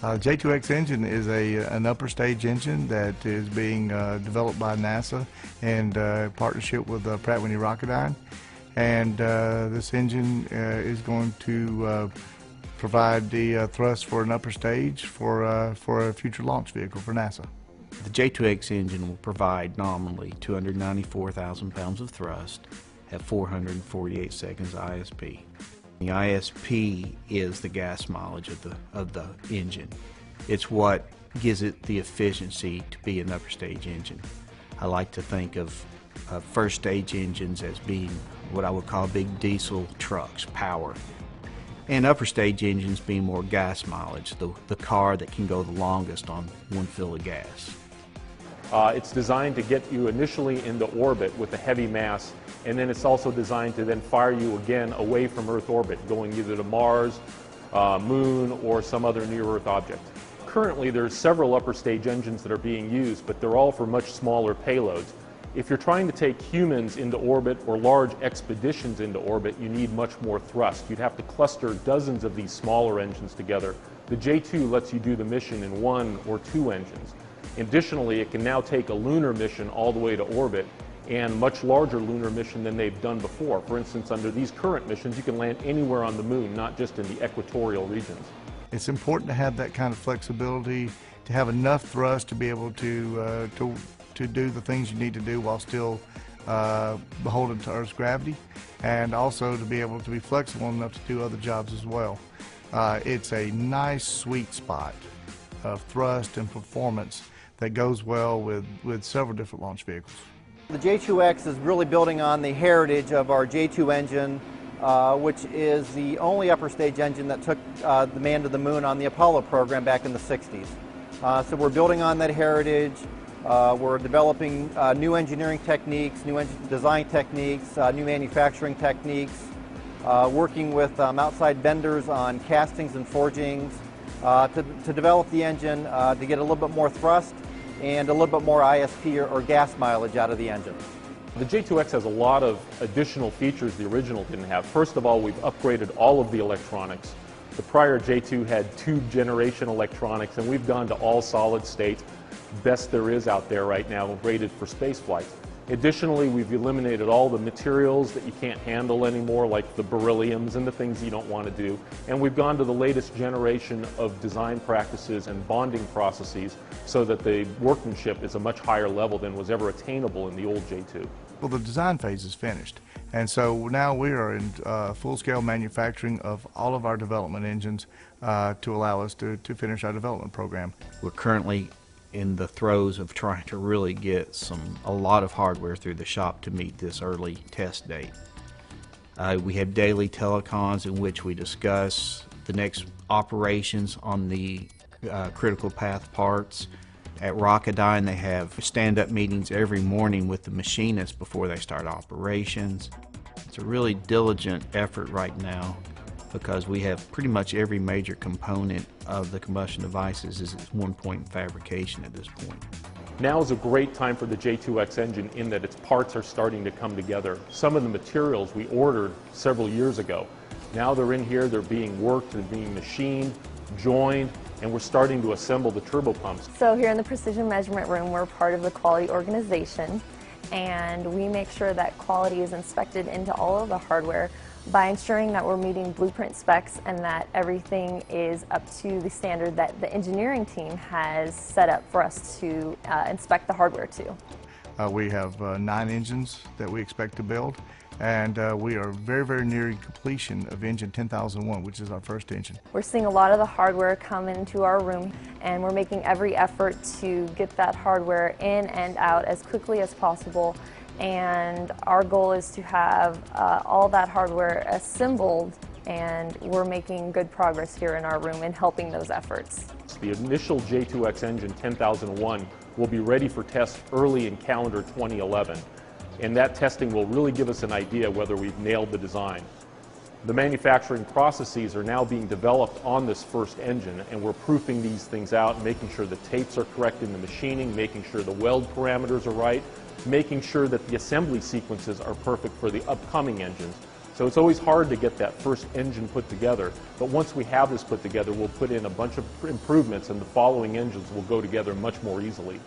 J2X engine is an upper stage engine that is being developed by NASA in partnership with Pratt & Whitney Rocketdyne. And this engine is going to provide the thrust for an upper stage for a future launch vehicle for NASA. The J2X engine will provide nominally 294,000 pounds of thrust at 448 seconds ISP. The ISP is the gas mileage of the engine. It's what gives it the efficiency to be an upper stage engine. I like to think of first stage engines as being what I would call big diesel trucks, power. And upper stage engines being more gas mileage, the car that can go the longest on one fill of gas. It's designed to get you initially into orbit with a heavy mass, and then it's also designed to then fire you again away from Earth orbit, going either to Mars, Moon, or some other near-Earth object. Currently, there's several upper stage engines that are being used, but they're all for much smaller payloads. If you're trying to take humans into orbit or large expeditions into orbit, you need much more thrust. You'd have to cluster dozens of these smaller engines together. The J2 lets you do the mission in 1 or 2 engines. Additionally, it can now take a lunar mission all the way to orbit, and much larger lunar mission than they've done before. For instance, under these current missions, you can land anywhere on the moon, not just in the equatorial regions. It's important to have that kind of flexibility, to have enough thrust to be able to do the things you need to do while still beholden to Earth's gravity, and also to be able to be flexible enough to do other jobs as well. It's a nice sweet spot of thrust and performance that goes well with several different launch vehicles. The J2X is really building on the heritage of our J2 engine, which is the only upper stage engine that took the man to the moon on the Apollo program back in the 60s. So we're building on that heritage. We're developing new engineering techniques, new design techniques, new manufacturing techniques, working with outside vendors on castings and forgings to develop the engine to get a little bit more thrust and a little bit more ISP or gas mileage out of the engine. The J2X has a lot of additional features the original didn't have. First of all, we've upgraded all of the electronics. The prior J2 had 2nd-generation electronics, and we've gone to all solid state, best there is out there right now, rated for space flight. Additionally, we've eliminated all the materials that you can't handle anymore, like the berylliums and the things you don't want to do. And we've gone to the latest generation of design practices and bonding processes so that the workmanship is a much higher level than was ever attainable in the old J2. Well, the design phase is finished, and so now we are in full-scale manufacturing of all of our development engines to allow us to finish our development program. We're currently in the throes of trying to really get a lot of hardware through the shop to meet this early test date. We have daily telecons in which we discuss the next operations on the critical path parts. At Rocketdyne, they have stand-up meetings every morning with the machinists before they start operations. It's a really diligent effort right now because we have pretty much every major component of the combustion devices is at one point in fabrication at this point. Now is a great time for the J2X engine in that its parts are starting to come together. Some of the materials we ordered several years ago, now they're in here, they're being worked, they're being machined, joined, and we're starting to assemble the turbopumps. So here in the Precision Measurement Room, we're part of the quality organization, and we make sure that quality is inspected into all of the hardware by ensuring that we're meeting blueprint specs and that everything is up to the standard that the engineering team has set up for us to inspect the hardware to. We have 9 engines that we expect to build, and we are very, very near completion of engine 10001, which is our first engine. We're seeing a lot of the hardware come into our room, and we're making every effort to get that hardware in and out as quickly as possible. And our goal is to have all that hardware assembled, and we're making good progress here in our room in helping those efforts. The initial J2X engine 10001 will be ready for test early in calendar 2011, and that testing will really give us an idea whether we've nailed the design. The manufacturing processes are now being developed on this first engine, and we're proofing these things out, making sure the tapes are correct in the machining, making sure the weld parameters are right, making sure that the assembly sequences are perfect for the upcoming engines. So it's always hard to get that first engine put together. But once we have this put together, we'll put in a bunch of improvements, and the following engines will go together much more easily.